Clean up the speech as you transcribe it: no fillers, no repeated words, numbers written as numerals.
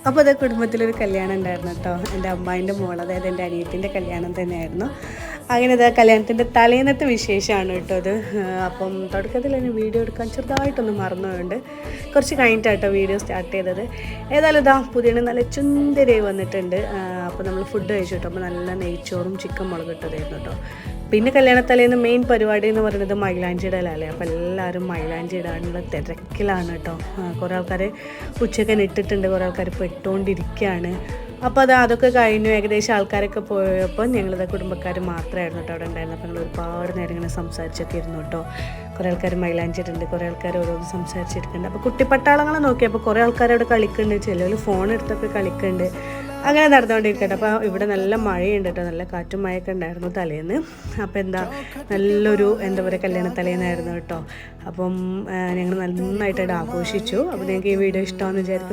അപ്പോൾ അത് കുടുംബത്തിലൊരു കല്യാണം ഉണ്ടായിരുന്നു കേട്ടോ. എൻ്റെ അമ്മായിൻ്റെ മോൾ, അതായത് എൻ്റെ അനിയത്തിൻ്റെ കല്യാണം തന്നെയായിരുന്നു. അങ്ങനെ അത് കല്യാണത്തിൻ്റെ തലേന്നത്തെ വിശേഷമാണ് കേട്ടോ അത്. അപ്പം തുടക്കത്തിൽ തന്നെ വീഡിയോ എടുക്കാൻ ചെറുതായിട്ടൊന്ന് മറന്നുകൊണ്ട് കുറച്ച് കഴിഞ്ഞിട്ടാട്ടോ വീഡിയോ സ്റ്റാർട്ട് ചെയ്തത്. ഏതായാലും ഇതാ പുതിയ നല്ല ചുന്ദരയായി വന്നിട്ടുണ്ട്. അപ്പോൾ നമ്മൾ ഫുഡ് കഴിച്ചു കേട്ടോ. അപ്പോൾ നല്ല നെയ്ച്ചോറും ചിക്കൻ മുളക് ഇട്ടതായിരുന്നു കേട്ടോ. പിന്നെ കല്യാണത്തലേന്ന് മെയിൻ പരിപാടി എന്ന് പറയുന്നത് മൈലാഞ്ചി ഇടലല്ലേ. അപ്പോൾ എല്ലാവരും മൈലാഞ്ചി ഇടാനുള്ള തിരക്കിലാണ് കേട്ടോ. കുറേ ആൾക്കാർ ഉച്ചക്കൻ ഇട്ടിട്ടുണ്ട്, കുറേ ആൾക്കാർ ഇപ്പോൾ ഇട്ടുകൊണ്ടിരിക്കുകയാണ്. അപ്പോൾ അതൊക്കെ കഴിഞ്ഞു. ഏകദേശം ആൾക്കാരൊക്കെ പോയപ്പോൾ ഞങ്ങളിത് കുടുംബക്കാർ മാത്രമായിരുന്നു കേട്ടോ അവിടെ ഉണ്ടായിരുന്നു. അപ്പോൾ ഞങ്ങൾ ഒരുപാട് നേരം ഇങ്ങനെ സംസാരിച്ചൊക്കെ ഇരുന്നു കേട്ടോ. കുറേ ആൾക്കാർ മൈലാഞ്ചിട്ടുണ്ട്, കുറേ ആൾക്കാർ ഓരോന്ന് സംസാരിച്ചിരിക്കുന്നുണ്ട്. അപ്പോൾ കുട്ടിപ്പട്ടാളങ്ങളെ നോക്കിയപ്പോൾ കുറേ ആൾക്കാർ അവിടെ കളിക്കുന്നുണ്ട്, ചിലർ ഫോൺ എടുത്തൊക്കെ കളിക്കുന്നുണ്ട്. അങ്ങനെ നടന്നുകൊണ്ടിരിക്കട്ടെ. അപ്പോൾ ഇവിടെ നല്ല മഴയുണ്ട് കേട്ടോ, നല്ല കാറ്റും മഴയൊക്കെ ഉണ്ടായിരുന്നു തലേന്ന്. അപ്പോൾ നല്ലൊരു പറയുക കല്യാണ തലേന്നായിരുന്നു കേട്ടോ. അപ്പം ഞങ്ങൾ നന്നായിട്ട് ആഘോഷിച്ചു. അപ്പോൾ നിങ്ങൾക്ക് ഈ വീഡിയോ ഇഷ്ടമാണെന്ന് വിചാരിക്കണം.